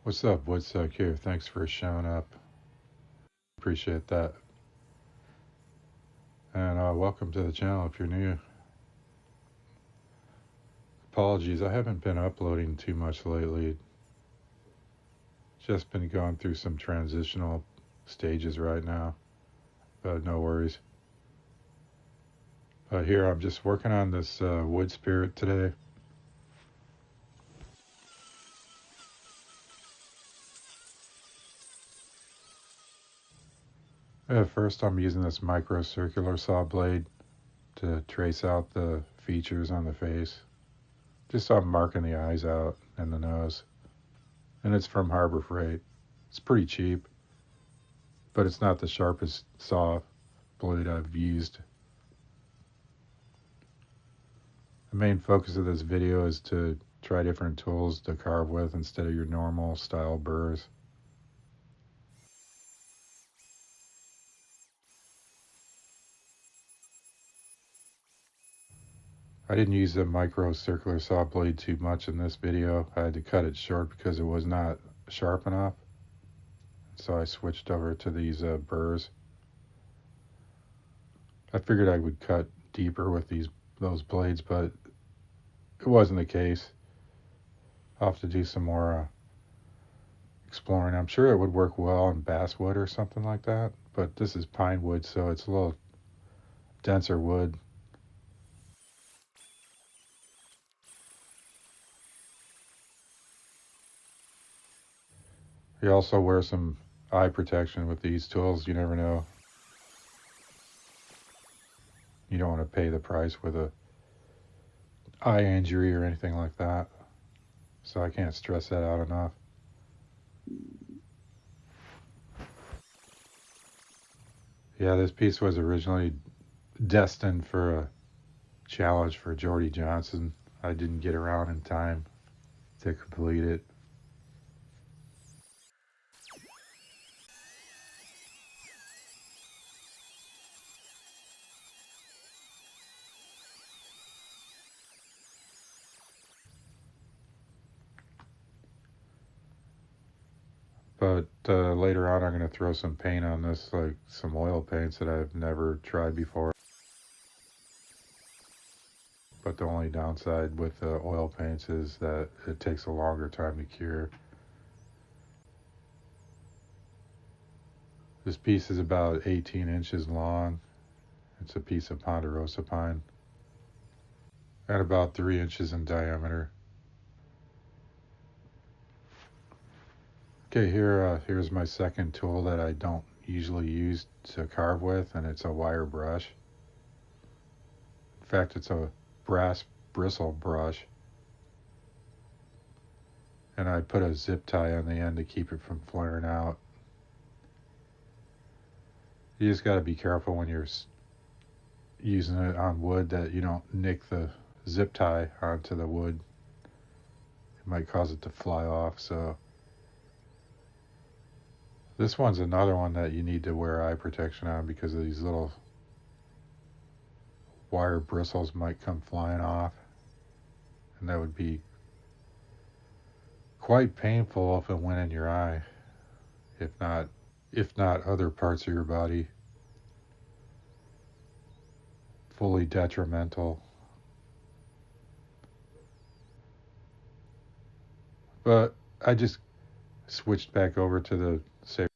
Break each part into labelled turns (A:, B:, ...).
A: What's up, wood-psyched here? Thanks for showing up. Appreciate that. And welcome to the channel if you're new. Apologies, I haven't been uploading too much lately. Just been going through some transitional stages right now, but no worries. Here I'm just working on this wood spirit today. First I'm using this micro circular saw blade to trace out the features on the face. Just so I'm marking the eyes out and the nose. And it's from Harbor Freight. It's pretty cheap, but it's not the sharpest saw blade I've used. The main focus of this video is to try different tools to carve with instead of your normal style burrs. I didn't use the micro circular saw blade too much in this video. I had to cut it short because it was not sharp enough. So I switched over to these burrs. I figured I would cut deeper with those blades, but it wasn't the case. I'll have to do some more exploring. I'm sure it would work well on basswood or something like that, but this is pine wood, so it's a little denser wood. You also wear some eye protection with these tools. You never know. You don't want to pay the price with a eye injury or anything like that. So I can't stress that out enough. Yeah, this piece was originally destined for a challenge for Jordy Johnson. I didn't get around in time to complete it. But later on, I'm going to throw some paint on this, like some oil paints that I've never tried before. But the only downside with the oil paints is that it takes a longer time to cure. This piece is about 18 inches long. It's a piece of Ponderosa pine. And about 3 inches in diameter. Okay, here's my second tool that I don't usually use to carve with, and it's a wire brush. In fact, it's a brass bristle brush. And I put a zip tie on the end to keep it from flaring out. You just got to be careful when you're using it on wood that you don't nick the zip tie onto the wood. It might cause it to fly off, so this one's another one that you need to wear eye protection on because of these little wire bristles might come flying off, and that would be quite painful if it went in your eye, if not other parts of your body. Fully detrimental. But I just switched back over to the saber.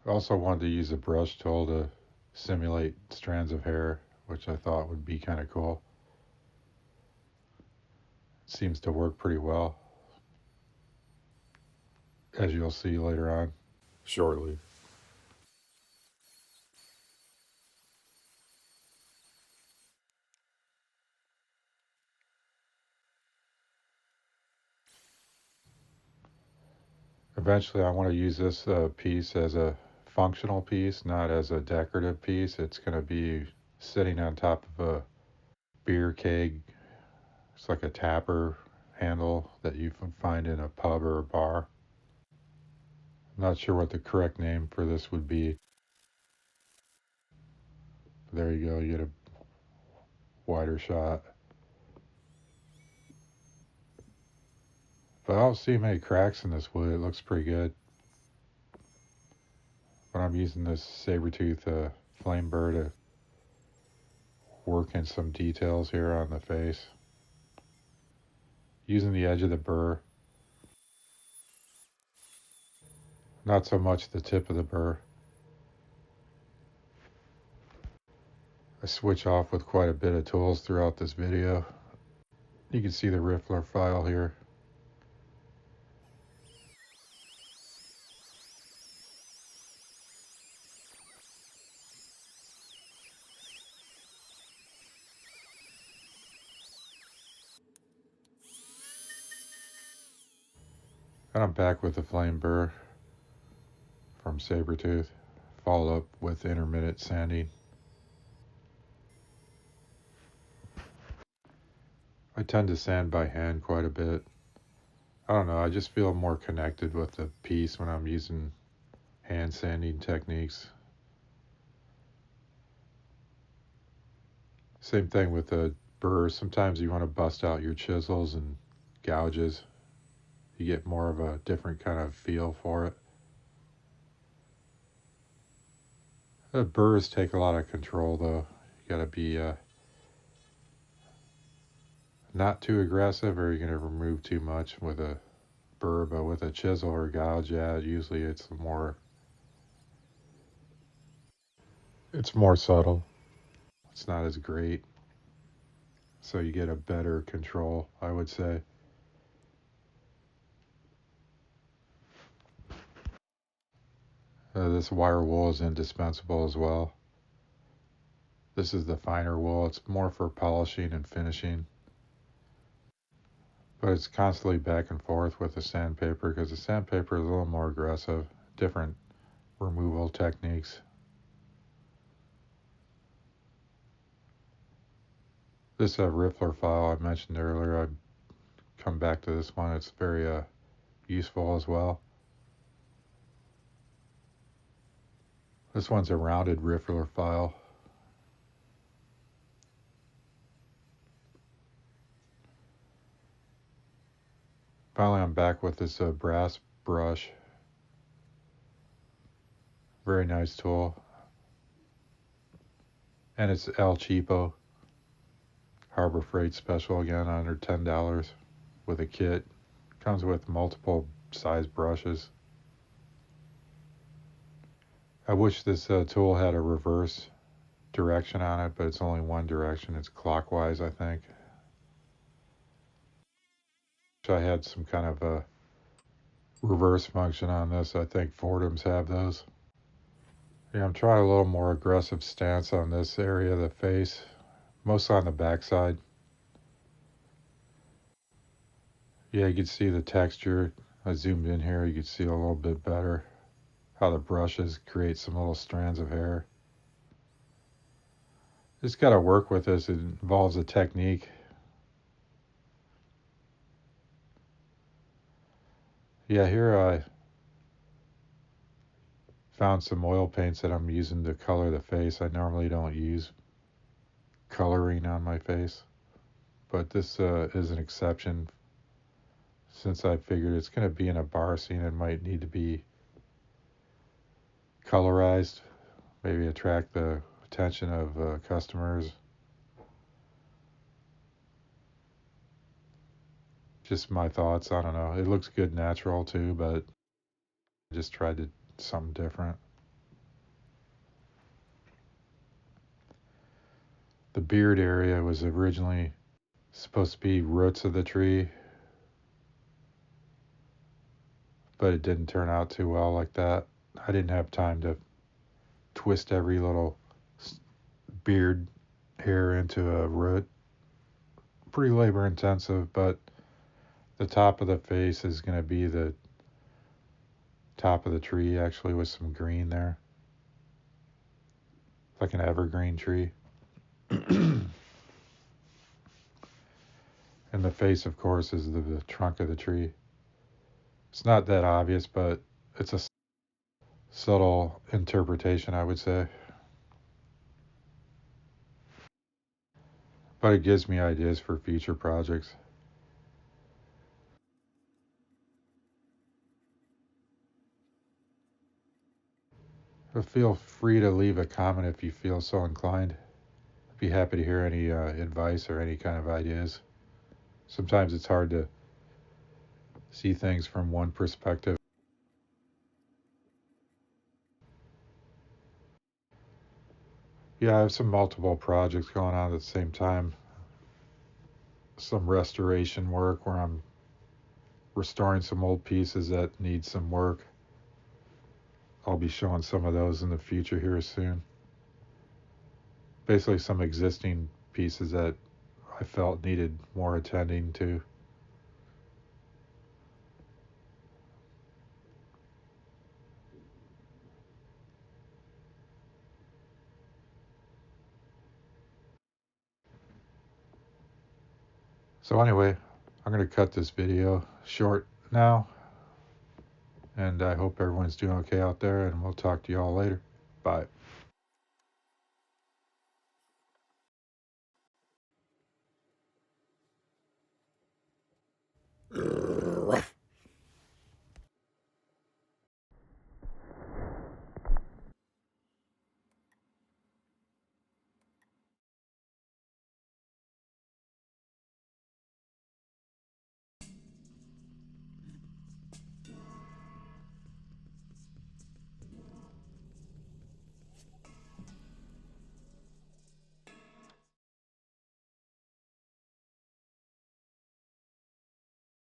A: I also wanted to use a brush tool to simulate strands of hair, which I thought would be kind of cool. It seems to work pretty well, as you'll see later on, shortly. Eventually I want to use this piece as a functional piece, not as a decorative piece. It's going to be sitting on top of a beer keg. It's like a tapper handle that you find in a pub or a bar. I'm not sure what the correct name for this would be. There you go, you get a wider shot. But I don't see many cracks in this wood. It looks pretty good. But I'm using this saber-tooth flame burr to work in some details here on the face. Using the edge of the burr. Not so much the tip of the burr. I switch off with quite a bit of tools throughout this video. You can see the riffler file here. And I'm back with the flame burr from Sabertooth, followed up with intermittent sanding. I tend to sand by hand quite a bit. I don't know, I just feel more connected with the piece when I'm using hand sanding techniques. Same thing with the burr. Sometimes you want to bust out your chisels and gouges. You get more of a different kind of feel for it. The burrs take a lot of control though. You gotta be not too aggressive or you're gonna remove too much with a burr, but with a chisel or gouge, yeah, usually it's more subtle. It's not as great. So you get a better control, I would say. This wire wool is indispensable as well. This is the finer wool. It's more for polishing and finishing. But it's constantly back and forth with the sandpaper because the sandpaper is a little more aggressive. Different removal techniques. This riffler file I mentioned earlier, I'd come back to this one. It's very useful as well. This one's a rounded riffler file. Finally, I'm back with this brass brush. Very nice tool. And it's El Cheapo. Harbor Freight special again, under $10 with a kit. Comes with multiple size brushes. I wish this tool had a reverse direction on it, but it's only one direction. It's clockwise, I think. I had some kind of a reverse function on this. I think Fordham's have those. Yeah, I'm trying a little more aggressive stance on this area of the face, mostly on the backside. Yeah, you can see the texture. I zoomed in here, you can see a little bit better how the brushes create some little strands of hair. Just got to work with this. It involves a technique. Yeah, here I found some oil paints that I'm using to color the face. I normally don't use coloring on my face, but this is an exception since I figured it's going to be in a bar scene. It might need to be colorized, maybe attract the attention of customers. Just my thoughts. I don't know. It looks good natural too, but I just tried to something different. The beard area was originally supposed to be roots of the tree, but it didn't turn out too well like that. I didn't have time to twist every little beard hair into a root. Pretty labor intensive, but the top of the face is going to be the top of the tree, actually, with some green there. Like an evergreen tree. And the face, of course, is the trunk of the tree. It's not that obvious, but it's a subtle interpretation, I would say. but it gives me ideas for future projects. But feel free to leave a comment if you feel so inclined. I'd be happy to hear any advice or any kind of ideas. Sometimes it's hard to see things from one perspective. Yeah, I have some multiple projects going on at the same time. Some restoration work where I'm restoring some old pieces that need some work. I'll be showing some of those in the future here soon. Basically, some existing pieces that I felt needed more attending to. So, anyway, I'm going to cut this video short now. And I hope everyone's doing okay out there. And we'll talk to you all later. Bye.